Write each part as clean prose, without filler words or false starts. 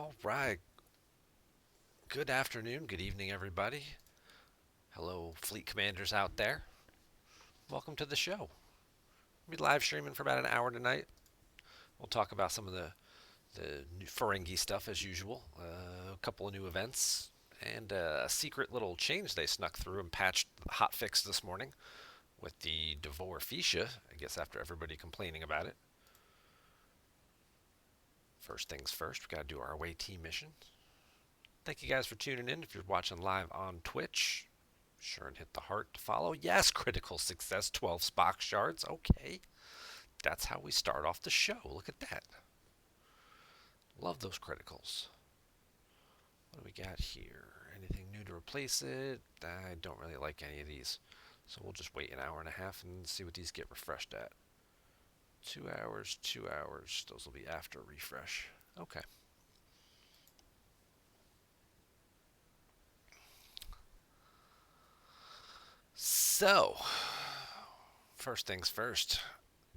All right. Good afternoon, good evening, everybody. Hello, fleet commanders out there. Welcome to the show. We'll be live streaming for about an hour tonight. We'll talk about some of the new Ferengi stuff as usual, a couple of new events, and a secret little change they snuck through and patched hot fix this morning with the Devore Fuchsia, I guess after everybody complaining about it. First things first, we got to do our away team mission. Thank you guys for tuning in. If you're watching live on Twitch, sure and hit the heart to follow. Yes, critical success, 12 Spock shards. Okay, that's how we start off the show. Look at that. Love those criticals. What do we got here? Anything new to replace it? I don't really like any of these. So we'll just wait an hour and a half and see what these get refreshed at. 2 hours, 2 hours. Those will be after refresh. Okay. So, first things first,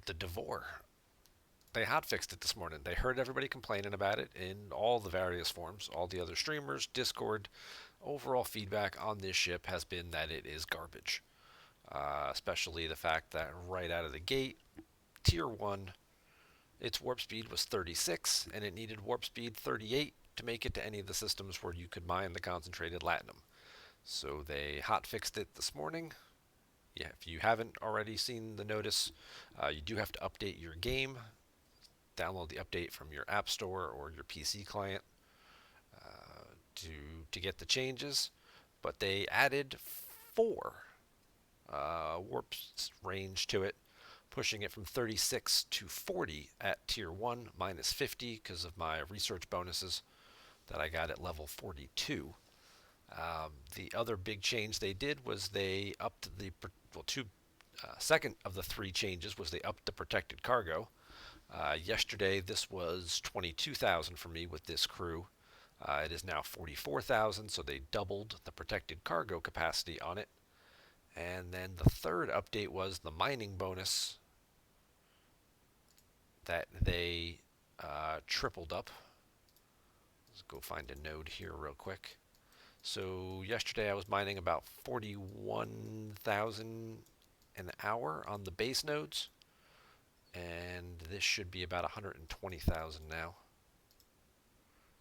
the Devore. They hotfixed it this morning. They heard everybody complaining about it in all the various forms, all the other streamers, Discord. Overall feedback on this ship has been that it is garbage. Especially the fact that right out of the gate, Tier 1, its warp speed was 36, and it needed warp speed 38 to make it to any of the systems where you could mine the concentrated latinum. So they hotfixed it this morning. Yeah, if you haven't already seen the notice, you do have to update your game. Download the update from your app store or your PC client to get the changes. But they added 4 warp range to it, pushing it from 36 to 40 at tier 1 minus 50 because of my research bonuses that I got at level 42. The other big change they did was they upped the second of the 3 changes was they upped the protected cargo. Yesterday, this was 22,000 for me with this crew. It is now 44,000, so they doubled the protected cargo capacity on it. And then the third update was the mining bonus that they tripled up. Let's go find a node here real quick. So yesterday I was mining about 41,000 an hour on the base nodes, and this should be about 120,000 now.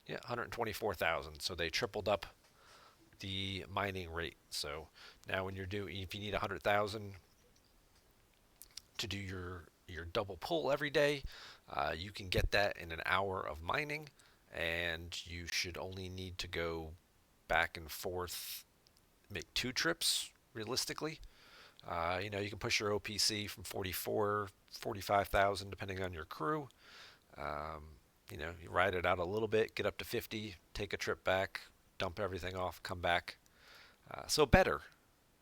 Yeah, 124,000. So they tripled up the mining rate. So now when if you need 100,000 to do your double pull every day, you can get that in an hour of mining, and you should only need to go back and forth, make 2 trips realistically. You can push your OPC from 45,000 depending on your crew. You ride it out a little bit, get up to 50, take a trip back, dump everything off, come back. So better.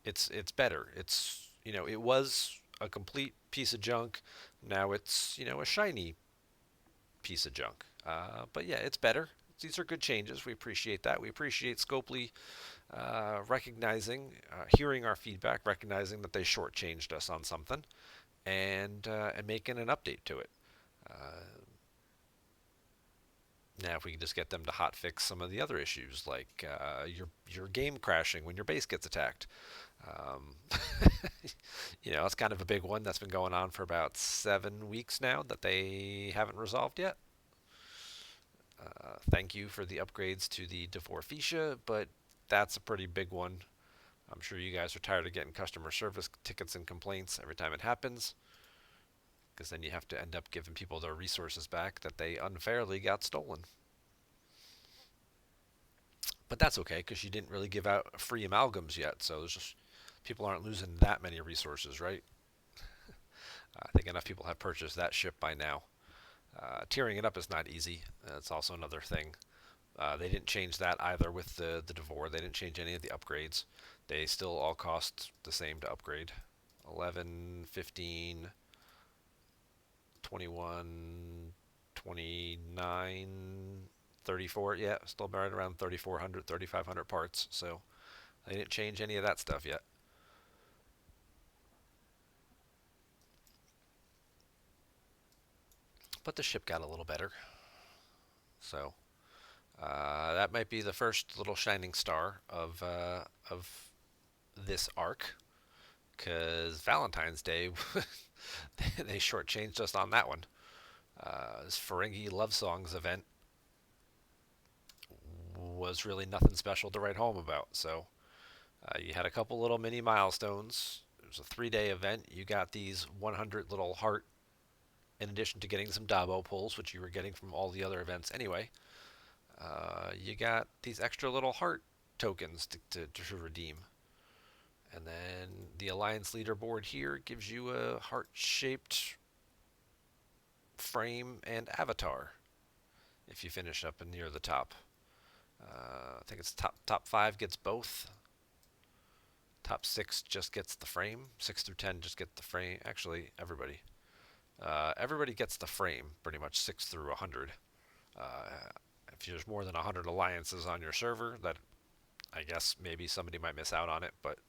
It's better. It was a complete piece of junk. Now it's a shiny piece of junk. But yeah, it's better. These are good changes. We appreciate that. We appreciate Scopely recognizing, hearing our feedback, recognizing that they shortchanged us on something, and making an update to it. Now, if we can just get them to hotfix some of the other issues, like your game crashing when your base gets attacked, um, it's kind of a big one that's been going on for about 7 weeks now that they haven't resolved yet. Thank you for the upgrades to the Devore Fuchsia, but that's a pretty big one. I'm sure you guys are tired of getting customer service tickets and complaints every time it happens, because then you have to end up giving people their resources back that they unfairly got stolen. But that's okay, because you didn't really give out free amalgams yet, so there's just people aren't losing that many resources, right? I think enough people have purchased that ship by now. Tearing it up is not easy. That's also another thing. They didn't change that either with the Devore. They didn't change any of the upgrades. They still all cost the same to upgrade. 11, 15, 21, 29, 34. Yeah, still right around 3,400, 3,500 parts. So they didn't change any of that stuff yet. But the ship got a little better. So That might be the first little shining star of this arc, because Valentine's Day, they shortchanged us on that one. This Ferengi Love Songs event was really nothing special to write home about. So you had a couple little mini milestones. It was a 3-day event. You got these 100 little heart, in addition to getting some Dabo pulls, which you were getting from all the other events anyway. You got these extra little heart tokens to redeem. And then the Alliance leaderboard here gives you a heart shaped frame and avatar if you finish up near the top. I think it's top 5 gets both. Top 6 just gets the frame. 6 through 10 just get the frame. Actually, everybody. Everybody gets the frame, pretty much 6 through 100. Uh, if there's more than 100 alliances on your server, that I guess maybe somebody might miss out on it, but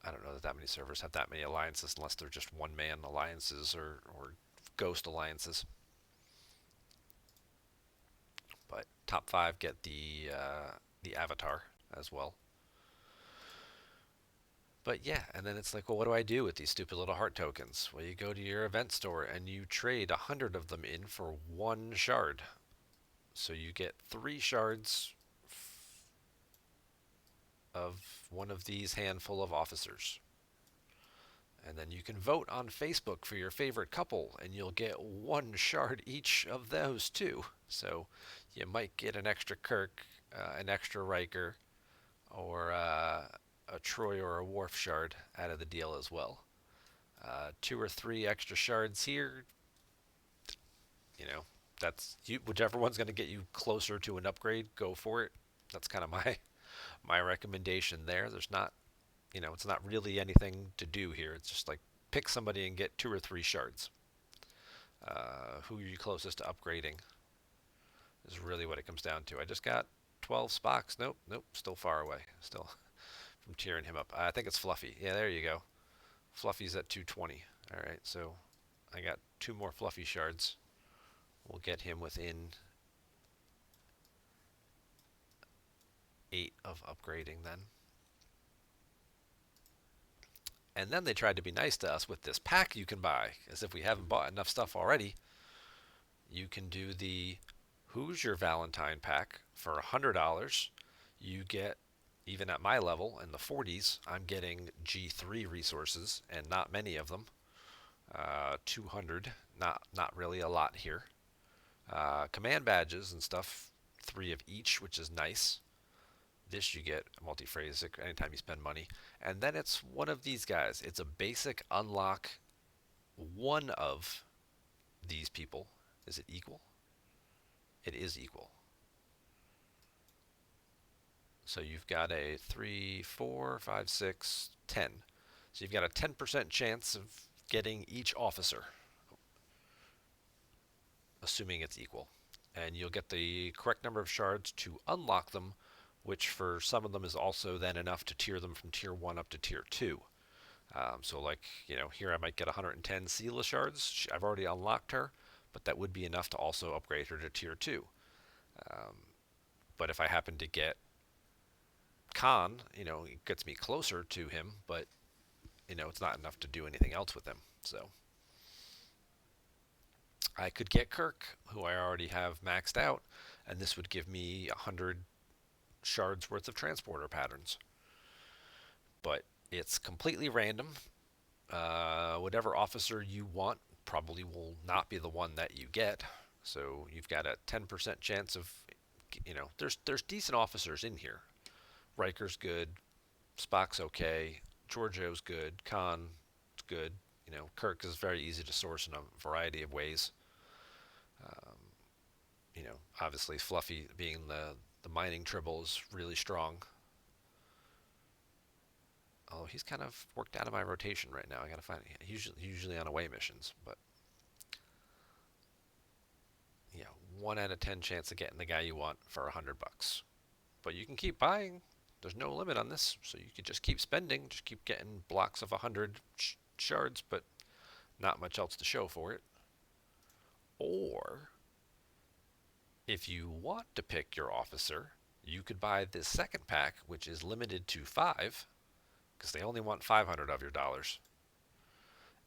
I don't know that many servers have that many alliances unless they're just one-man alliances or ghost alliances. But top 5 get the avatar as well. But yeah, and then it's like, well, what do I do with these stupid little heart tokens? Well, you go to your event store and you trade 100 of them in for 1 shard. So you get 3 shards of one of these handful of officers. And then you can vote on Facebook for your favorite couple, and you'll get 1 shard each of those too. So you might get an extra Kirk, an extra Riker, or a Troy or a Worf shard out of the deal as well. 2 or 3 extra shards here. You know, that's you. Whichever one's going to get you closer to an upgrade, go for it. That's kind of my recommendation there. There's not, it's not really anything to do here. It's just like pick somebody and get 2 or 3 shards. Who are you closest to upgrading is really what it comes down to. I just got 12 Spocks. Nope, still far away. Still from tearing him up. I think it's Fluffy. Yeah, there you go. Fluffy's at 220. All right, so I got 2 more Fluffy shards. We'll get him within 8 of upgrading then. And then they tried to be nice to us with this pack you can buy, as if we haven't bought enough stuff already. You can do the Who's Your Valentine pack for $100. You get, even at my level, in the 40s, I'm getting G3 resources, and not many of them. 200, not really a lot here. Command badges and stuff, 3 of each, which is nice. This you get multi-phrasic anytime you spend money. And then it's one of these guys. It's a basic unlock one of these people. Is it equal? It is equal. So you've got a 3, 4, 5, 6, 10. So you've got a 10% chance of getting each officer, assuming it's equal. And you'll get the correct number of shards to unlock them, which for some of them is also then enough to tier them from tier 1 up to tier 2. So like, here I might get 110 Sela shards. I've already unlocked her, but that would be enough to also upgrade her to tier 2. But if I happen to get Khan, it gets me closer to him, but, it's not enough to do anything else with him. So I could get Kirk, who I already have maxed out, and this would give me 100 shards worth of transporter patterns. But it's completely random. Whatever officer you want probably will not be the one that you get. So you've got a 10% chance of, there's decent officers in here. Riker's good, Spock's okay, Giorgio's good, Khan's good. Kirk is very easy to source in a variety of ways. Obviously Fluffy being the mining tribble is really strong. Oh, he's kind of worked out of my rotation right now. I gotta find it. Usually on away missions, but yeah, 1 out of 10 chance of getting the guy you want for $100. But you can keep buying. There's no limit on this, so you can just keep spending, just keep getting blocks of 100 shards, but not much else to show for it. Or If you want to pick your officer, you could buy this second pack, which is limited to 5, because they only want 500 of your dollars.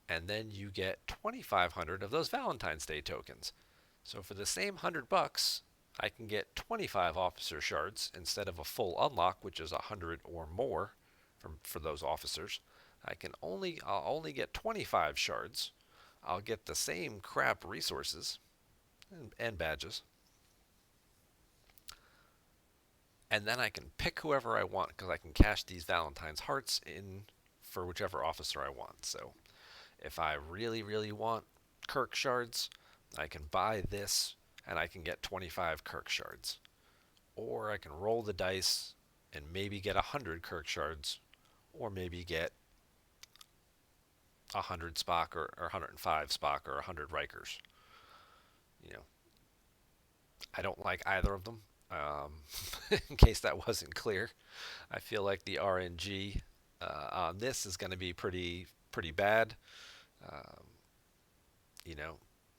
And then you get 2,500 of those Valentine's Day tokens. So for the same $100, I can get 25 officer shards instead of a full unlock, which is 100 or more for those officers. I'll only get 25 shards. I'll get the same crap resources and badges, and then I can pick whoever I want because I can cash these Valentine's hearts in for whichever officer I want. So if I really, really want Kirk shards, I can buy this and I can get 25 Kirk shards. Or I can roll the dice and maybe get 100 Kirk shards, or maybe get 100 Spock or 105 Spock or 100 Rikers. You know, I don't like either of them. In case that wasn't clear, I feel like the RNG on this is going to be pretty bad. Um, you know,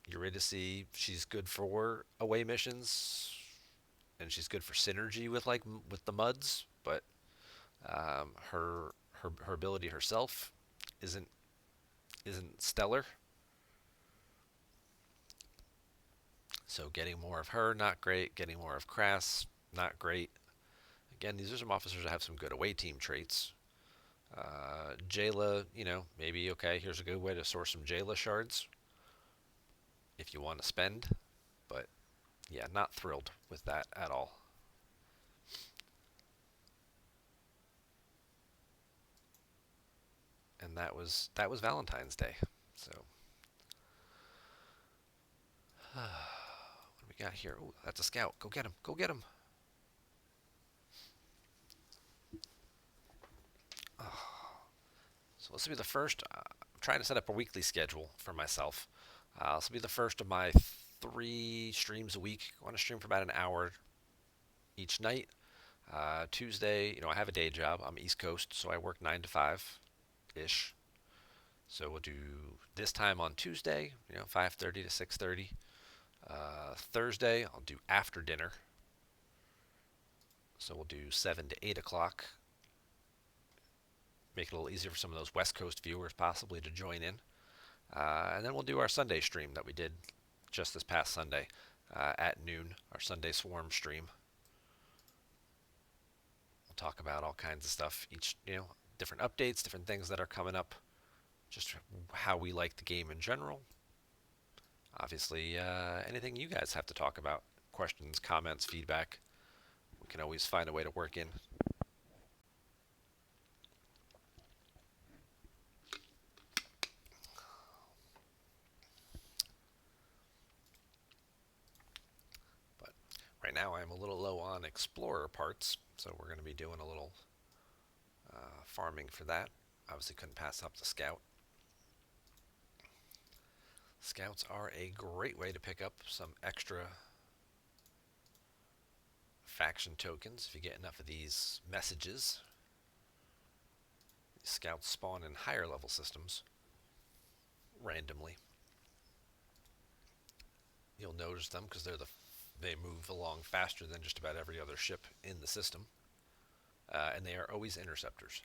Eurydice, she's good for away missions, and she's good for synergy with with the Muds, but her ability herself isn't isn't stellar. So getting more of her, not great. Getting more of Crass, not great. Again, these are some officers that have some good away team traits. Jayla, maybe okay. Here's a good way to source some Jayla shards if you want to spend, but yeah, not thrilled with that at all. And that was Valentine's Day. So what do we got here? Oh, that's a scout. Go get him. Go get him. So this will be the first. I'm trying to set up a weekly schedule for myself. This will be the first of my 3 streams a week. I want to stream for about an hour each night. Tuesday, I have a day job. I'm East Coast, so I work 9 to 5 ish. So we'll do this time on Tuesday, 5:30 to 6:30. Thursday, I'll do after dinner. So we'll do 7 to 8 o'clock. Make it a little easier for some of those West Coast viewers possibly to join in. And then we'll do our Sunday stream that we did just this past Sunday at noon, our Sunday Swarm stream. We'll talk about all kinds of stuff, different updates, different things that are coming up, just how we like the game in general. Obviously, anything you guys have to talk about, questions, comments, feedback, we can always find a way to work in. But right now I'm a little low on Explorer parts, so we're going to be doing a little farming for that. Obviously couldn't pass up the Scout. Scouts are a great way to pick up some extra faction tokens if you get enough of these messages. These Scouts spawn in higher level systems randomly. You'll notice them because they move along faster than just about every other ship in the system, and they are always interceptors.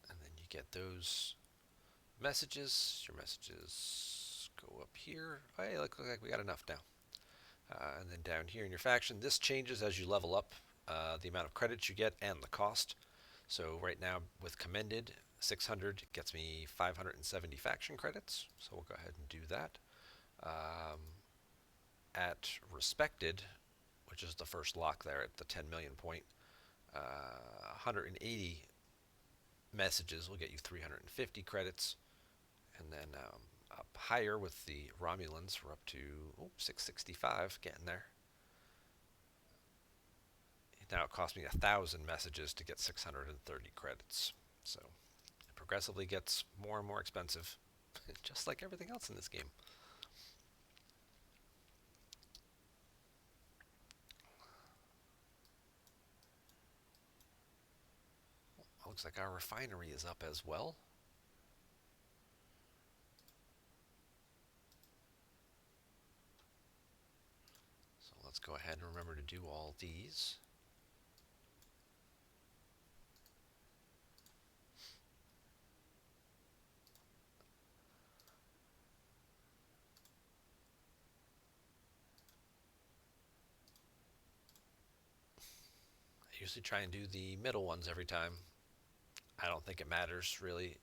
And then you get those messages. Your messages go up here. Oh, hey, look like we got enough now. And then down here in your faction, this changes as you level up the amount of credits you get and the cost. So right now with commended, 600 gets me 570 faction credits. So we'll go ahead and do that. At respected, which is the first lock there at the 10 million point, 180 messages will get you 350 credits. And then up higher with the Romulans, we're up to 665, getting there. Now it costs me 1,000 messages to get 630 credits. So it progressively gets more and more expensive, just like everything else in this game. looks like our refinery is up as well. So let's go ahead and remember to do all these. I usually try and do the middle ones every time. I don't think it matters really.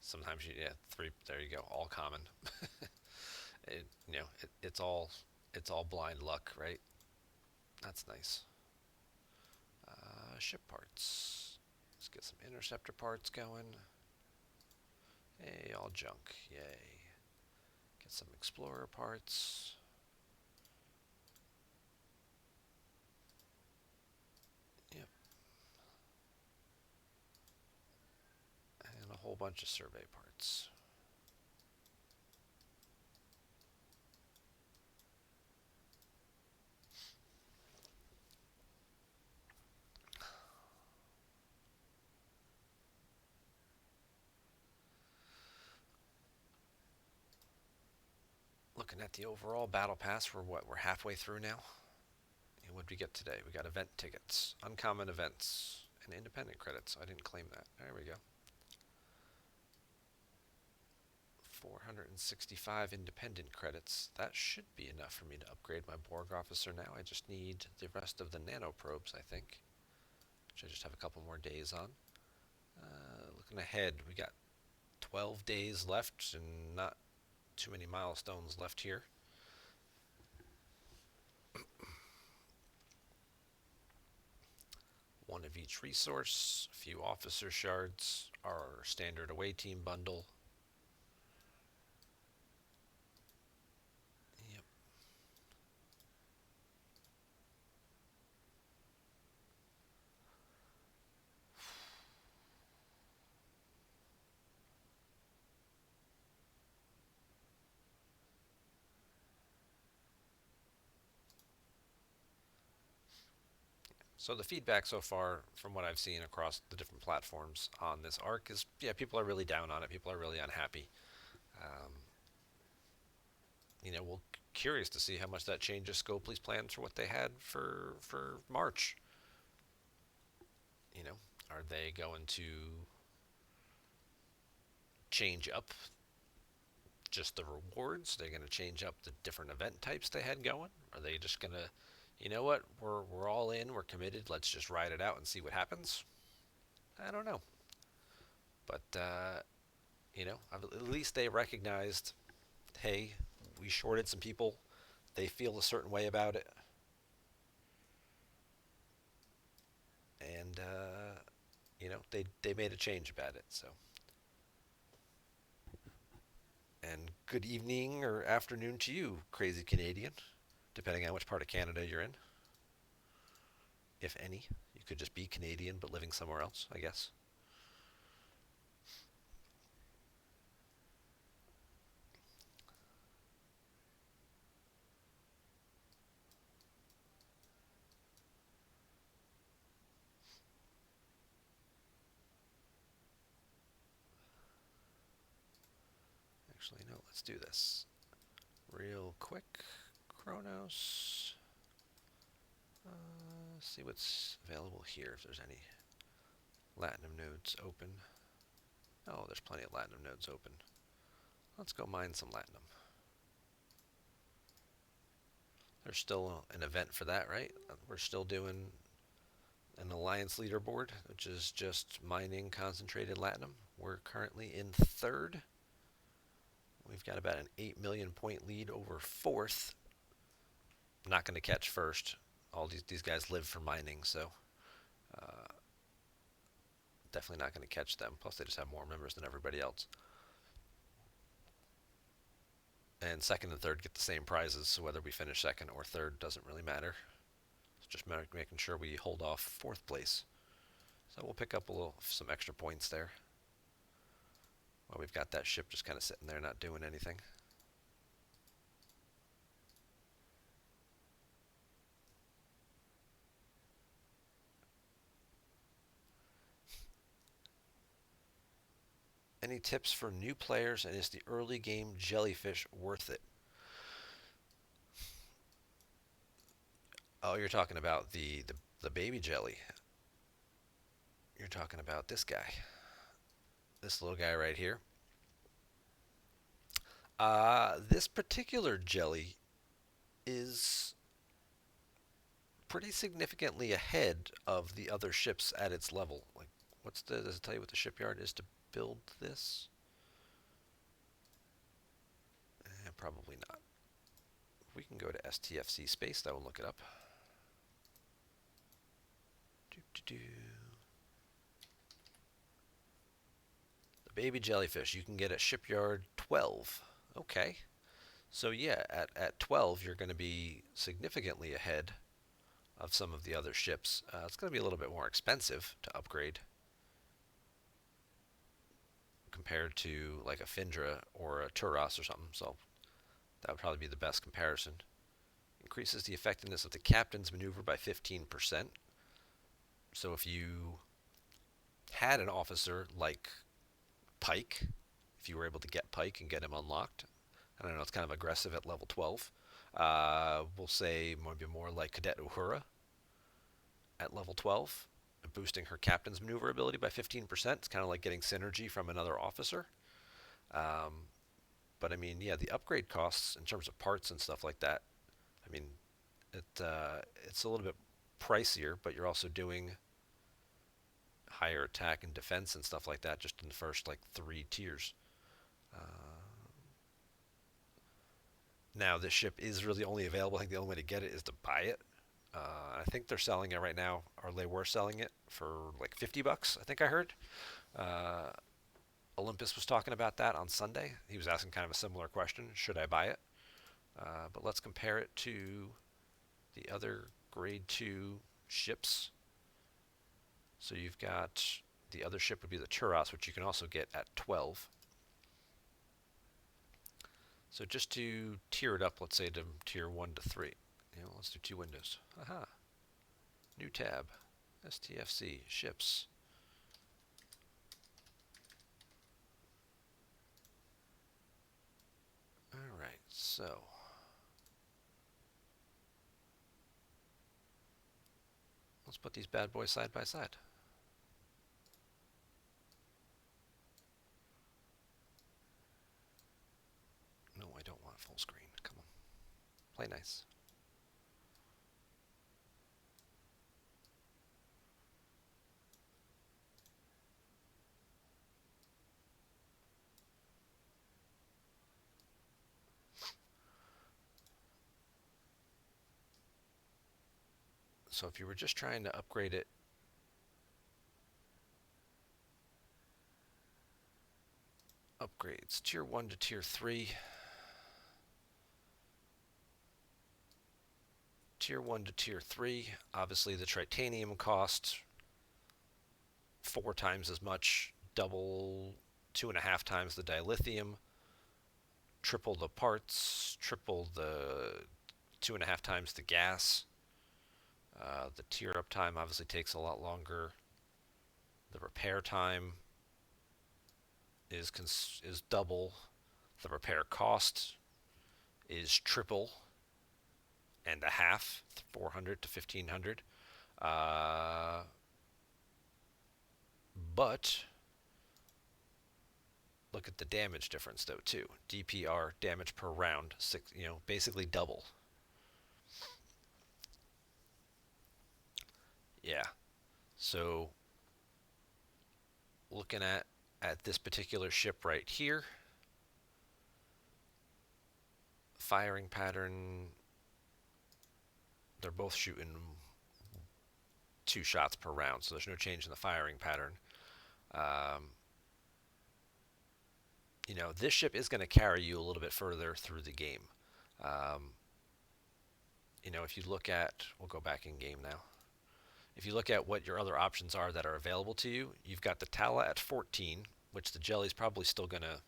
Sometimes you, yeah, three. There you go, all common. It's all blind luck, right? That's nice. Ship parts. Let's get some interceptor parts going. Hey, all junk. Yay. Get some explorer parts. Yep. And a whole bunch of survey parts. Looking at the overall battle pass, we're halfway through now. And what did we get today? We got event tickets, uncommon events, and independent credits. I didn't claim that. There we go. 465 independent credits. That should be enough for me to upgrade my Borg officer now. I just need the rest of the nanoprobes, I think, which I just have a couple more days on. Looking ahead, we got 12 days left and not too many milestones left here. One of each resource, a few officer shards, our standard away team bundle. Yep. So the feedback so far from what I've seen across the different platforms on this arc is, yeah, people are really down on it. People are really unhappy. Um, we're curious to see how much that changes Scopely's plans for what they had for March. Are they going to change up just the rewards? They're going to change up the different event types they had going? Are they just going to, you know what, we're all in, we're committed, let's just ride it out and see what happens? I don't know. But, at least they recognized, hey, we shorted some people. They feel a certain way about it. And, they made a change about it. So, and good evening or afternoon to you, crazy Canadian, depending on which part of Canada you're in, if any. You could just be Canadian but living somewhere else, I guess. Actually, no, let's do this real quick. Chronos. See what's available here, if there's any Latinum nodes open. Oh, there's plenty of Latinum nodes open. Let's go mine some Latinum. There's still an event for that, right? We're still doing an alliance leaderboard, which is just mining concentrated Latinum. We're currently in third. We've got about an 8 million point lead over fourth. Not going to catch first. All these guys live for mining, so definitely not going to catch them. Plus, they just have more members than everybody else. And second and third get the same prizes, so whether we finish second or third doesn't really matter. It's just making sure we hold off fourth place. So we'll pick up some extra points there. Well, we've got that ship just kind of sitting there not doing anything. Any tips for new players, and is the early game jellyfish worth it? Oh, you're talking about the baby jelly. You're talking about this guy, this little guy right here. This particular jelly is pretty significantly ahead of the other ships at its level. Like, does it tell you what the shipyard is to build this? Probably not. We can go to STFC space though and look it up. Doo-doo-doo. The baby jellyfish you can get at shipyard 12. Okay. So yeah, at 12 you're going to be significantly ahead of some of the other ships. It's going to be a little bit more expensive to upgrade compared to like a Findra or a Turas or something. So that would probably be the best comparison. Increases the effectiveness of the captain's maneuver by 15%. So if you had an officer like Pike, if you were able to get Pike and get him unlocked, I don't know, it's kind of aggressive at level 12. We'll say maybe more like Cadet Uhura at level 12, boosting her captain's maneuver ability by 15%. It's kind of like getting synergy from another officer. Um, but I mean, yeah, the upgrade costs in terms of parts and stuff like that. I mean, it's a little bit pricier, but you're also doing higher attack and defense and stuff like that just in the first like 3 tiers. Uh, Now this ship is really only available. I think the only way to get it is to buy it. I think they're selling it right now, or they were selling it for like $50. I think I heard. Uh, Olympus was talking about that on Sunday. He was asking kind of a similar question: should I buy it? But let's compare it to the other Grade 2 ships. So you've got the other ship would be the Turas, which you can also get at 12. So just to tier it up, let's say to tier 1 to 3. Let's do 2 windows. Aha. New tab. STFC. Ships. Alright, so. Let's put these bad boys side by side. No, I don't want full screen. Come on. Play nice. So if you were just trying to upgrade it, upgrades tier 1 to tier 3. Tier 1 to tier 3, obviously the titanium cost 4 times as much, double, 2.5 times the dilithium, triple the parts, triple the 2.5 times the gas. The tier up time obviously takes a lot longer. The repair time is double. The repair cost is triple and a half, 400 to 1500. But look at the damage difference though too. DPR, damage per round, basically double. Yeah. So looking at this particular ship right here, firing pattern, they're both shooting 2 shots per round, so there's no change in the firing pattern. Um, this ship is going to carry you a little bit further through the game. Um, if you look at, we'll go back in game now. If you look at what your other options are that are available to you, you've got the Tala at 14, which the Jelly's probably still going to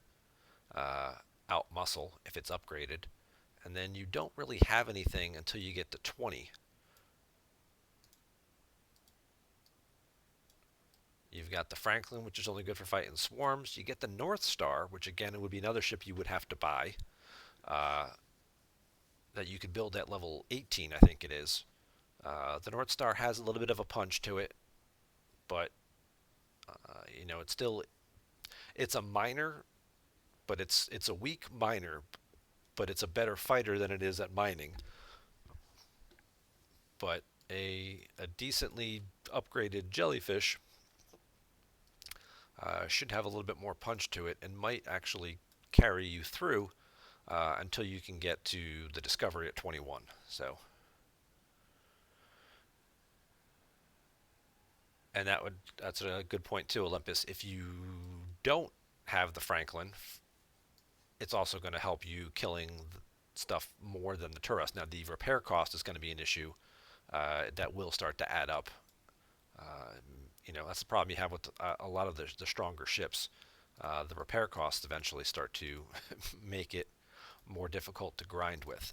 outmuscle if it's upgraded. And then you don't really have anything until you get to 20. You've got the Franklin, which is only good for fighting swarms. You get the North Star, which again it would be another ship you would have to buy. Uh, that you could build at level 18, I think it is. The North Star has a little bit of a punch to it, but it's still it's a miner, but it's a weak miner, but it's a better fighter than it is at mining. But a decently upgraded jellyfish should have a little bit more punch to it and might actually carry you through until you can get to the Discovery at 21. So, and that's a good point too, Olympus. If you don't have the Franklin, it's also going to help you killing stuff more than the Turas. Now, the repair cost is going to be an issue that will start to add up. Uh, that's the problem you have with a lot of the stronger ships. The repair costs eventually start to make it more difficult to grind with.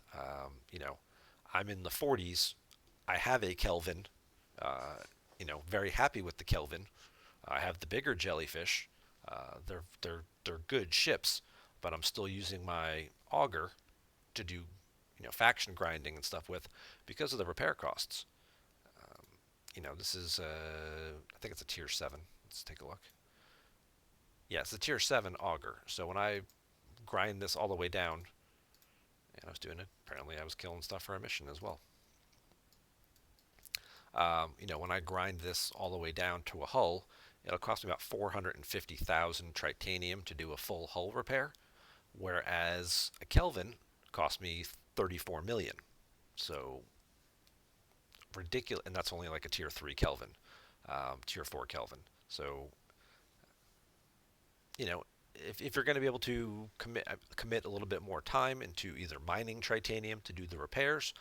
I'm in the 40s. I have a Kelvin. Very happy with the Kelvin. I have the bigger jellyfish. They're good ships, but I'm still using my auger to do faction grinding and stuff with because of the repair costs. This is I think it's a tier 7. Let's take a look. Yeah, it's a tier 7 auger. So when I grind this all the way down, and I was doing it, apparently I was killing stuff for a mission as well. When I grind this all the way down to a hull, it'll cost me about 450,000 tritanium to do a full hull repair, whereas a Kelvin cost me 34 million. So ridiculous, and that's only like a tier 3 Kelvin, tier 4 Kelvin. So if you're going to be able to commit a little bit more time into either mining tritanium to do the repairs,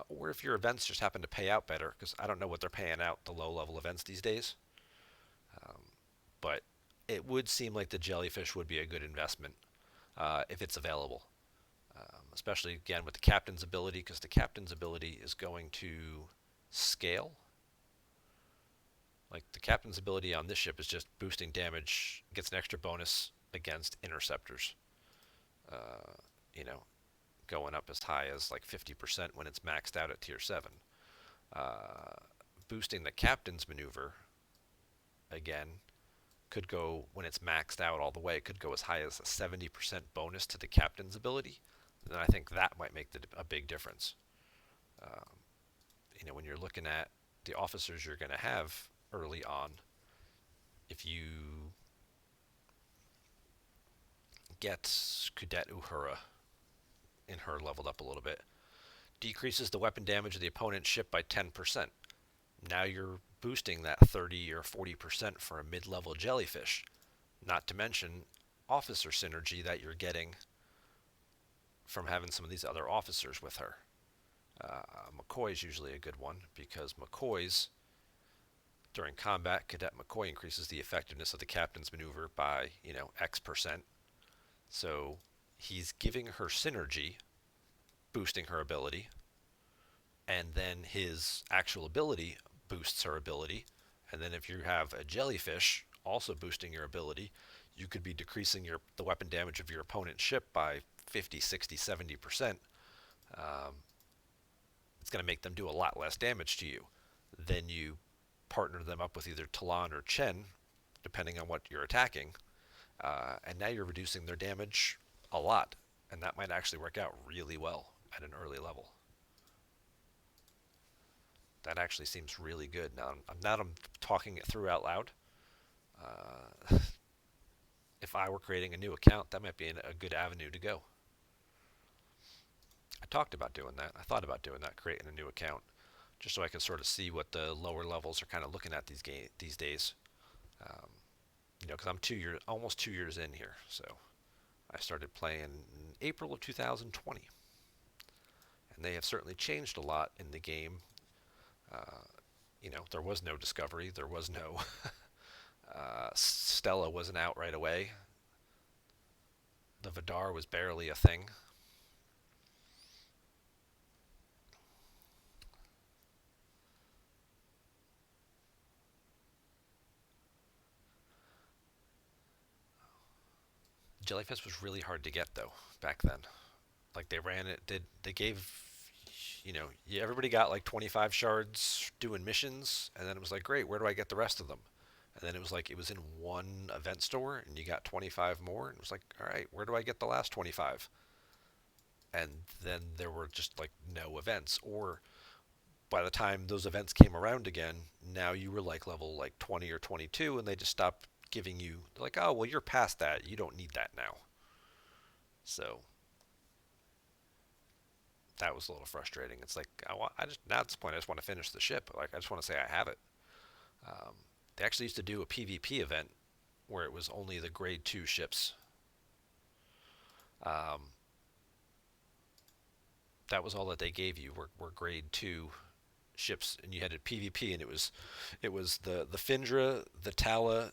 or if your events just happen to pay out better, because I don't know what they're paying out the low level events these days, but it would seem like the jellyfish would be a good investment if it's available. Especially again with the captain's ability, because the captain's ability is going to scale. Like the captain's ability on this ship is just boosting damage, gets an extra bonus against interceptors. Uh, you know, Going up as high as like 50% when it's maxed out at tier 7. Uh, Boosting the captain's maneuver again could go when it's maxed out all the way. It could go as high as a 70% bonus to the captain's ability. And I think that might make a big difference. Um, when you're looking at the officers you're going to have early on, if you get Cadet Uhura in her leveled up a little bit, decreases the weapon damage of the opponent's ship by 10%. Now you're boosting that 30 or 40% for a mid-level jellyfish. Not to mention officer synergy that you're getting from having some of these other officers with her. McCoy is usually a good one because McCoy's during combat, Cadet McCoy increases the effectiveness of the captain's maneuver by X%. So he's giving her synergy, boosting her ability, and then his actual ability boosts her ability. And then if you have a jellyfish also boosting your ability, you could be decreasing the weapon damage of your opponent's ship by 50, 60, 70%. It's going to make them do a lot less damage to you. Then you partner them up with either Talon or Chen, depending on what you're attacking, and now you're reducing their damage a lot, and that might actually work out really well at an early level. That actually seems really good. Now I'm talking it through out loud. If I were creating a new account, that might be a good avenue to go. I talked about doing that. I thought about doing that, creating a new account, just so I could sort of see what the lower levels are kind of looking at these days. Um, because I'm almost 2 years in here. So I started playing in April of 2020, and they have certainly changed a lot in the game. There was no Discovery, there was no Stella wasn't out right away. The Vidar was barely a thing. Jellyfish was really hard to get though back then. Like they ran it, did they gave everybody got like 25 shards doing missions, and then it was like, great, where do I get the rest of them? And then it was like it was in one event store, and you got 25 more, and it was like, all right, where do I get the last 25? And then there were just like no events, or by the time those events came around again, now you were like level like 20 or 22, and they just stopped giving you like, oh well, you're past that, you don't need that now. So that was a little frustrating. It's like I just now at this point I just want to finish the ship. Like I just want to say I have it. Um, they actually used to do a PvP event where it was only the grade 2 ships. Um, that was all that they gave you were grade 2 ships, and you had a PvP, and it was the Findra, the Tala,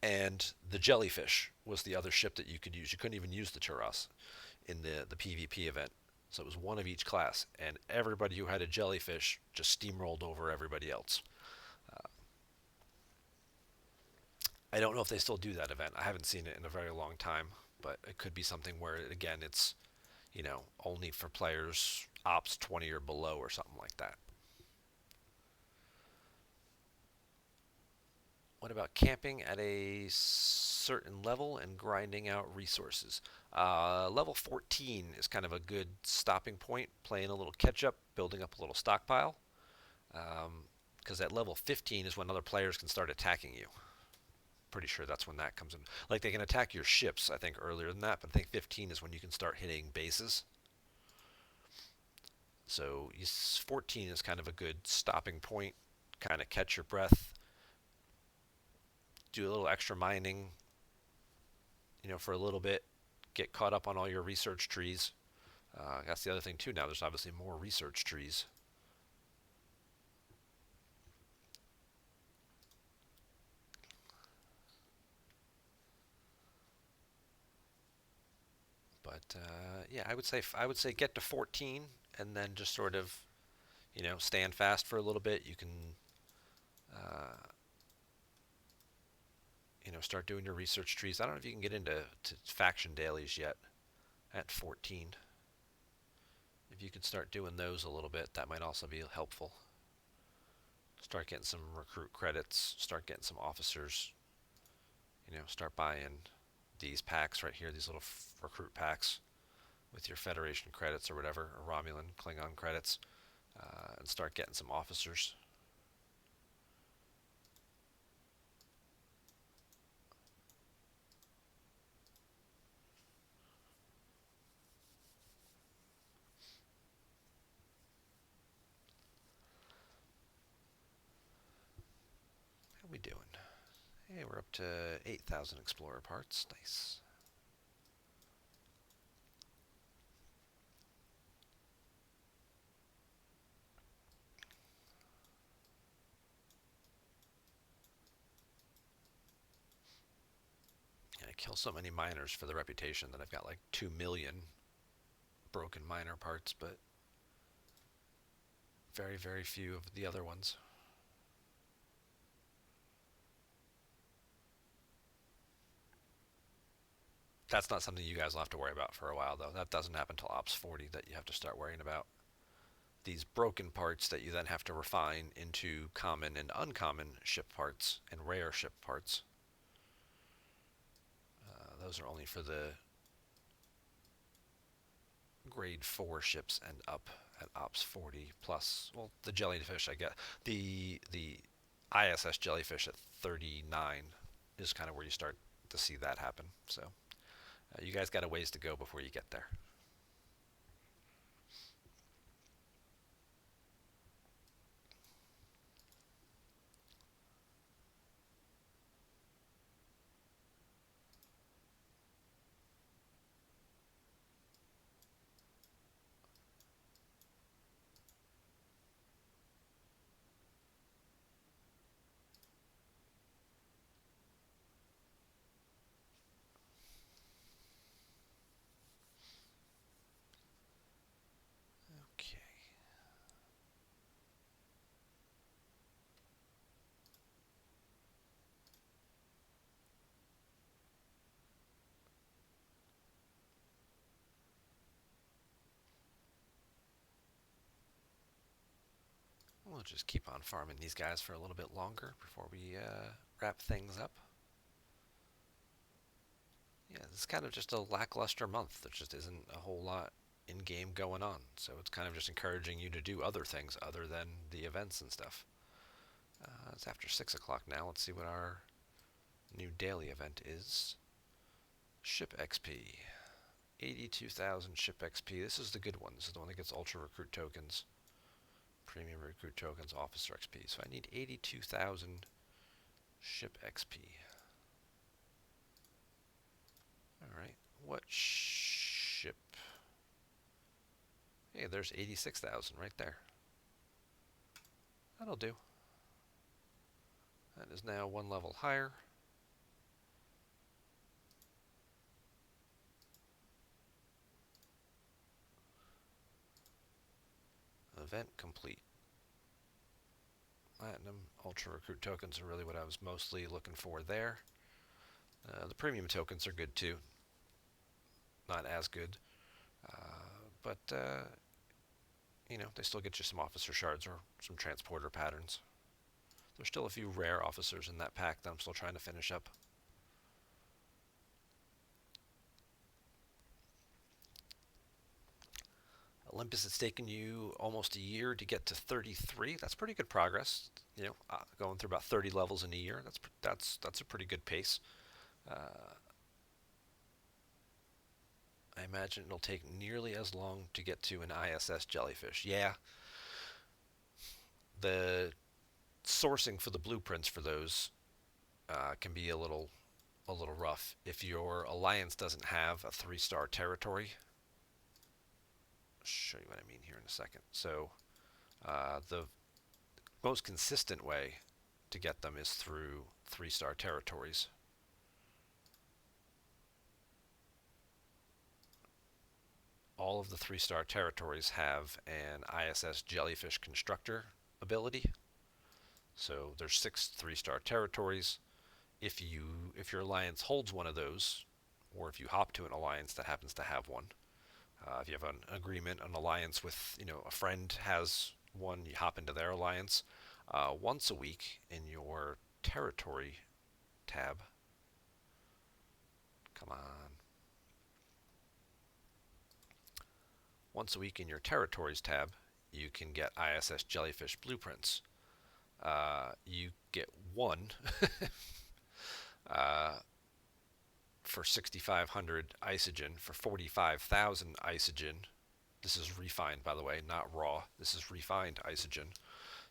and the Jellyfish was the other ship that you could use. You couldn't even use the Turas in the PvP event. So it was one of each class, and everybody who had a Jellyfish just steamrolled over everybody else. Uh, I don't know if they still do that event. I haven't seen it in a very long time, but it could be something where again it's only for players ops 20 or below or something like that. What about camping at a certain level and grinding out resources? Level 14 is kind of a good stopping point, playing a little catch up, building up a little stockpile. Because at level 15 is when other players can start attacking you. Pretty sure that's when that comes in. Like they can attack your ships, I think, earlier than that, but I think 15 is when you can start hitting bases. So 14 is kind of a good stopping point, kind of catch your breath, do a little extra mining, for a little bit, get caught up on all your research trees. That's the other thing too. Now there's obviously more research trees. But yeah, I would say get to 14 and then just sort of stand fast for a little bit. You can uh, start doing your research trees. I don't know if you can get into faction dailies yet at 14. If you could start doing those a little bit, that might also be helpful. Start getting some recruit credits, start getting some officers, start buying these packs right here, these little recruit packs with your Federation credits or whatever, or Romulan, Klingon credits, and start getting some officers. How we doing? Hey, we're up to 8,000 Explorer parts. Nice. And I kill so many miners for the reputation that I've got like 2 million broken miner parts, but very, very few of the other ones. That's not something you guys will have to worry about for a while, though. That doesn't happen until Ops 40 that you have to start worrying about these broken parts that you then have to refine into common and uncommon ship parts and rare ship parts. Those are only for the grade 4 ships and up at Ops 40 plus. Well, the jellyfish, I get the ISS jellyfish at 39 is kind of where you start to see that happen. So you guys got a ways to go before you get there. I'll just keep on farming these guys for a little bit longer before we wrap things up. Yeah, it's kind of just a lackluster month. There just isn't a whole lot in game going on. So it's kind of just encouraging you to do other things other than the events and stuff. It's after 6 o'clock now. Let's see what our new daily event is. Ship XP. 82,000 ship XP. This is the good one. This is the one that gets ultra recruit tokens, premium recruit tokens, officer XP. So I need 82,000 ship XP. Alright, what ship? Hey, there's 86,000 right there. That'll do. That is now one level higher. Event complete. Platinum, ultra recruit tokens are really what I was mostly looking for there. The premium tokens are good too. Not as good. But you know, they still get you some officer shards or some transporter patterns. There's still a few rare officers in that pack that I'm still trying to finish up. Olympus has taken you almost a year to get to 33. That's pretty good progress. You know, going through about 30 levels in a year. That's a pretty good pace. I imagine it'll take nearly as long to get to an ISS jellyfish. Yeah, the sourcing for the blueprints for those can be a little rough. If your alliance doesn't have a 3-star territory, I'll show you what I mean here in a second. So the most consistent way to get them is through 3-star territories. All of the 3-star territories have an ISS jellyfish constructor ability. So there's 6 3-star territories. If your alliance holds one of those, or if you hop to an alliance that happens to have one, if you have an agreement, an alliance with, you know, a friend has one, you hop into their alliance. Once a week in your territory tab. Come on. Once a week in your territories tab, you can get ISS jellyfish blueprints. You get one for 6,500 isogen, for 45,000 isogen. This is refined, by the way, not raw. This is refined isogen.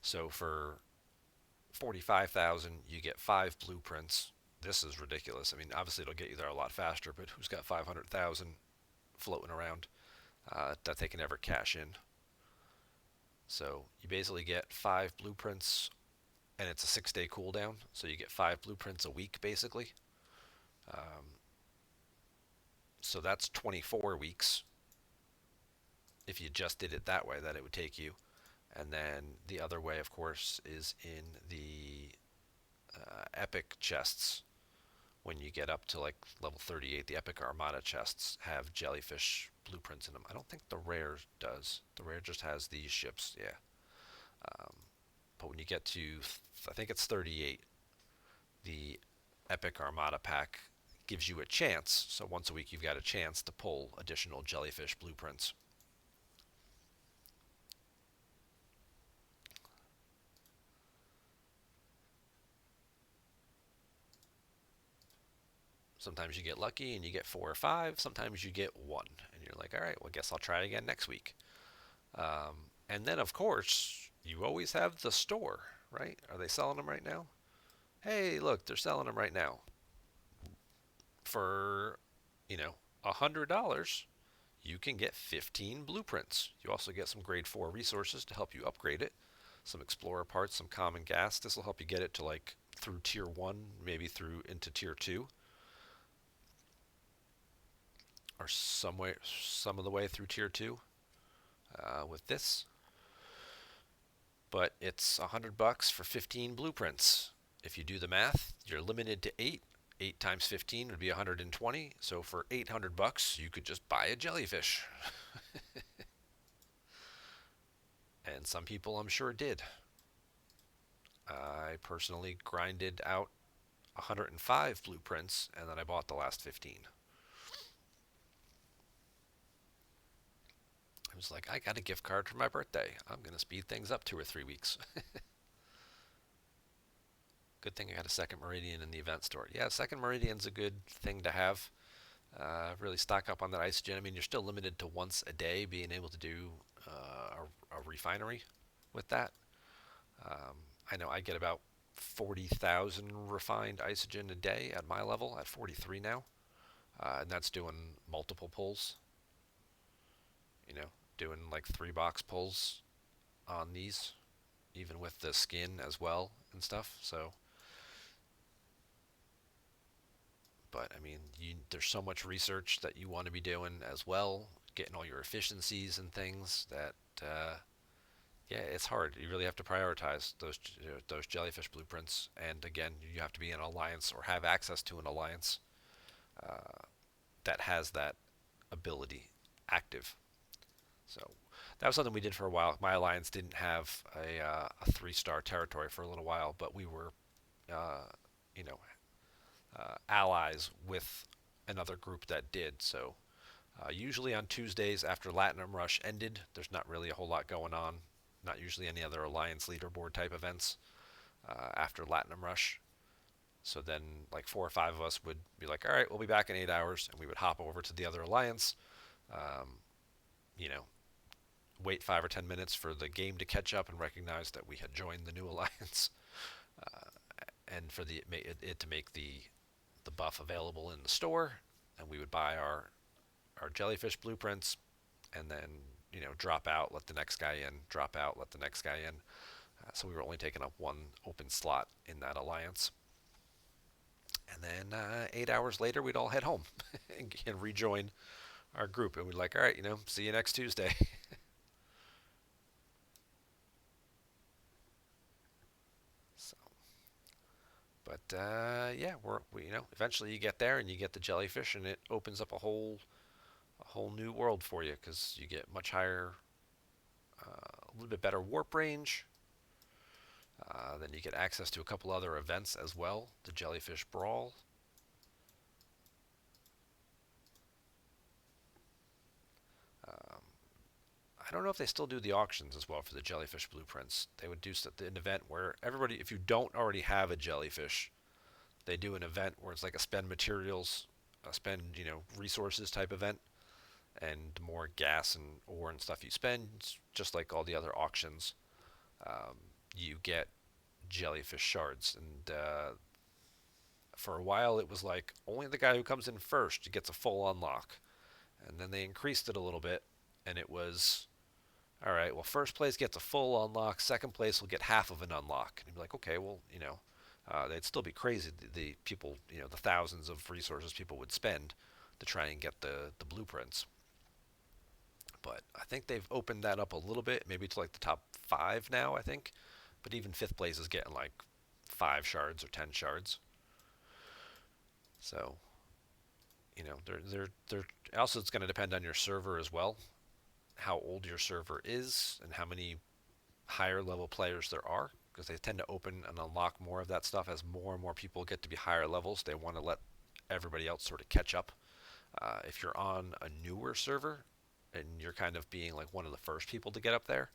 So for 45,000, you get 5 blueprints. This is ridiculous. I mean, obviously it'll get you there a lot faster, but who's got 500,000 floating around that they can ever cash in? So you basically get 5 blueprints, and it's a 6-day cooldown. So you get 5 blueprints a week, basically. So that's 24 weeks. If you just did it that way, that it would take you. And then the other way, of course, is in the epic chests. When you get up to like level 38, the epic armada chests have jellyfish blueprints in them. I don't think the rare does. The rare just has these ships, yeah. But when you get to, I think it's 38, the epic armada pack gives you a chance. So once a week you've got a chance to pull additional jellyfish blueprints. Sometimes you get lucky and you get 4 or 5. Sometimes you get 1. And you're like, all right, well, I guess I'll try again next week. And then, of course, you always have the store, right? Are they selling them right now? Hey, look, they're selling them right now. For, you know, $100, you can get 15 blueprints. You also get some grade 4 resources to help you upgrade it. Some explorer parts, some common gas. This will help you get it to like through tier 1, maybe through into tier 2. Or some of the way through tier 2 with this. But it's $100 for 15 blueprints. If you do the math, you're limited to 8. 8 times 15 would be 120. So for $800, you could just buy a jellyfish. And some people, I'm sure, did. I personally grinded out 105 blueprints, and then I bought the last 15. I was like, I got a gift card for my birthday. I'm going to speed things up 2 or 3 weeks. Good thing I got a second Meridian in the event store. Yeah, second Meridian's a good thing to have. Really stock up on that isogen. I mean, you're still limited to once a day being able to do a refinery with that. Um, I know I get about 40,000 refined isogen a day at my level, at 43 now. And that's doing multiple pulls, you know, doing like 3 box pulls on these, even with the skin as well and stuff. So, but I mean, there's so much research that you want to be doing as well, getting all your efficiencies and things that, yeah, it's hard. You really have to prioritize those jellyfish blueprints. And again, you have to be in an alliance or have access to an alliance that has that ability active. So that was something we did for a while. My alliance didn't have a 3-star territory for a little while, but we were, uh, you know, allies with another group that did. So usually on Tuesdays after Latinum Rush ended, there's not really a whole lot going on. Not usually any other alliance leaderboard type events after Latinum Rush. So then, like 4 or 5 of us would be like, "All right, we'll be back in 8 hours," and we would hop over to the other alliance. Um, you know, wait 5 or 10 minutes for the game to catch up and recognize that we had joined the new alliance, and for it to make the buff available in the store, and we would buy our jellyfish blueprints, and then drop out, let the next guy in, drop out, let the next guy in. So we were only taking up one open slot in that alliance, and then 8 hours later we'd all head home and rejoin our group, and we'd like, all right, see you next Tuesday. So, but yeah, eventually you get there and you get the jellyfish, and it opens up a whole new world for you because you get much higher, a little bit better warp range. Then you get access to a couple other events as well. The Jellyfish Brawl. Um, I don't know if they still do the auctions as well for the Jellyfish Blueprints. They would do an event where everybody, if you don't already have a jellyfish, they do an event where it's like a spend materials, a spend resources type event, and the more gas and ore and stuff you spend, just like all the other auctions, um, you get jellyfish shards. And for a while, it was like only the guy who comes in first gets a full unlock, and then they increased it a little bit, and it was all right. Well, first place gets a full unlock. Second place will get half of an unlock. And you'd be like, okay, well, they'd still be crazy. The people, the thousands of resources people would spend to try and get the blueprints. But I think they've opened that up a little bit, maybe to like the top 5 now, I think. But even fifth place is getting like 5 shards or 10 shards. So, they're also, it's going to depend on your server as well, how old your server is and how many higher level players there are, because they tend to open and unlock more of that stuff as more and more people get to be higher levels. They want to let everybody else sort of catch up. If you're on a newer server and you're kind of being like one of the first people to get up there,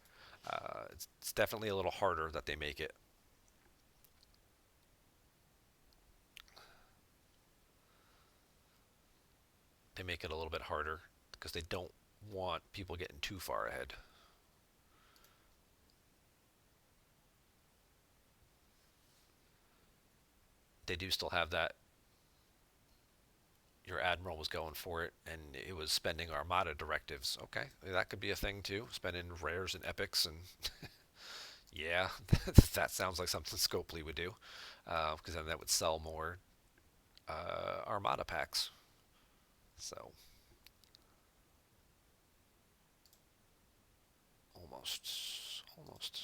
it's definitely a little harder that they make it. They make it a little bit harder because they don't want people getting too far ahead. They do still have that. Your admiral was going for it, and it was spending armada directives. Okay, that could be a thing too. Spending rares and epics, and yeah, that sounds like something Scopely would do, because then that would sell more armada packs. So almost.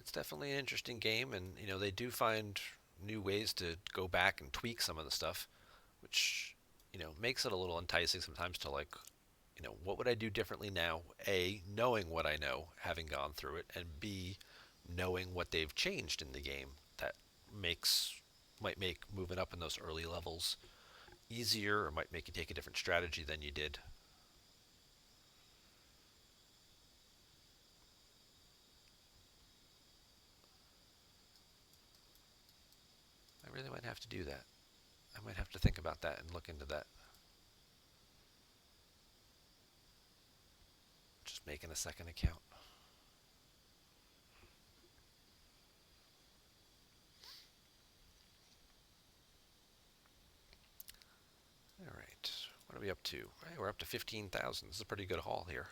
It's definitely an interesting game, and they do find new ways to go back and tweak some of the stuff, which makes it a little enticing sometimes to like, what would I do differently now? A, knowing what I know, having gone through it, and B, knowing what they've changed in the game that makes might make moving up in those early levels easier, or might make you take a different strategy than you did. I really might have to do that. I might have to think about that and look into that. Just making a second account. All right. What are we up to? Hey, we're up to 15,000. This is a pretty good haul here.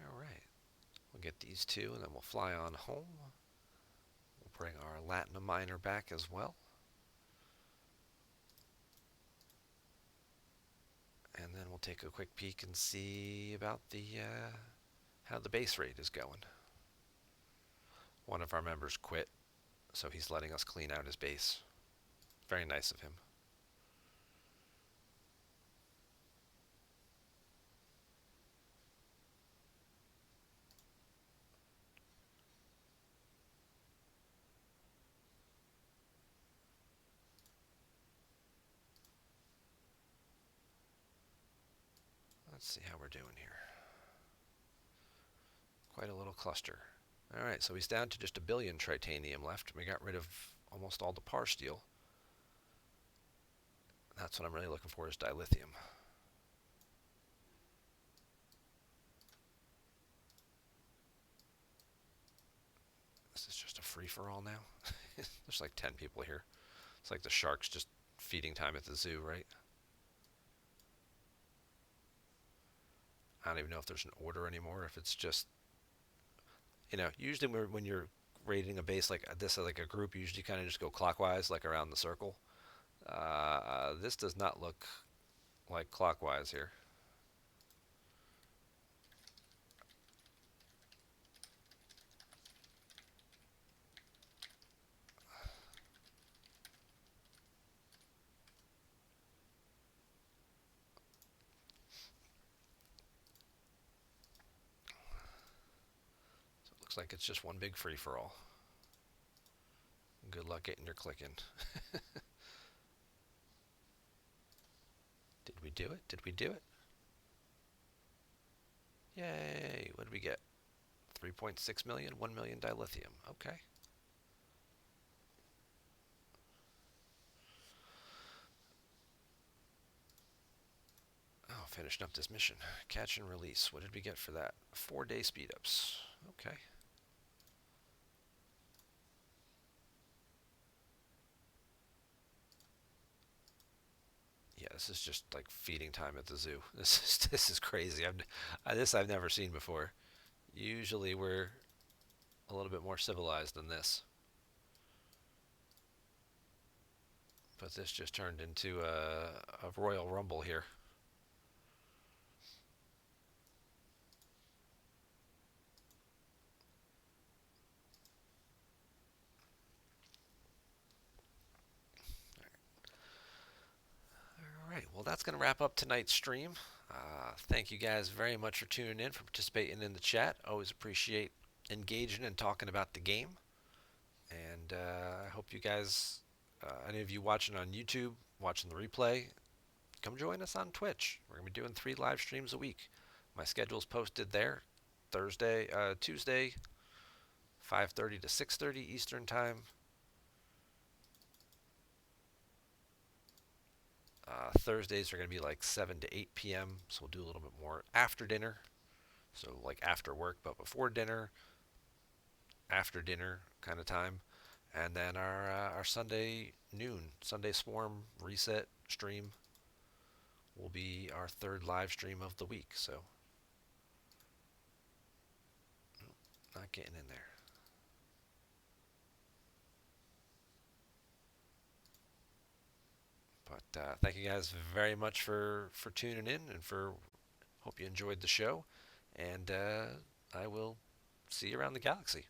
All right. We'll get these two and then we'll fly on home. We'll bring our Latinum miner back as well. And then we'll take a quick peek and see about the how the base rate is going. One of our members quit, so he's letting us clean out his base. Very nice of him. Let's see how we're doing here. Quite a little cluster. All right, so he's down to just 1 billion titanium left. We got rid of almost all the par steel. That's what I'm really looking for is dilithium. This is just a free-for-all now. There's like 10 people here. It's like the sharks just feeding time at the zoo, right? I don't even know if there's an order anymore. If it's just, usually when you're raiding a base like this, like a group, you usually kind of just go clockwise, like around the circle. This does not look like clockwise here. So it looks like it's just one big free-for-all. Good luck getting your click in. Did we do it? Did we do it? Yay! What did we get? 3.6 million, 1 million dilithium. Okay. Oh, finishing up this mission. Catch and release. What did we get for that? 4-day speed ups. Okay. Yeah, this is just like feeding time at the zoo. This is crazy. I've never seen before. Usually we're a little bit more civilized than this, but this just turned into a royal rumble here. All right, well that's going to wrap up tonight's stream. Thank you guys very much for tuning in, for participating in the chat. Always appreciate engaging and talking about the game. And I hope you guys, any of you watching on YouTube, watching the replay, come join us on Twitch. We're going to be doing 3 live streams a week. My schedule's posted there. Tuesday, 5:30 to 6:30 Eastern Time. Thursdays are going to be like 7 to 8 p.m., so we'll do a little bit more after dinner. So like after work, but before dinner, after dinner kind of time, and then our Sunday noon, Sunday Swarm reset stream will be our third live stream of the week. So not getting in there. But thank you guys very much for tuning in and for hope you enjoyed the show. And I will see you around the galaxy.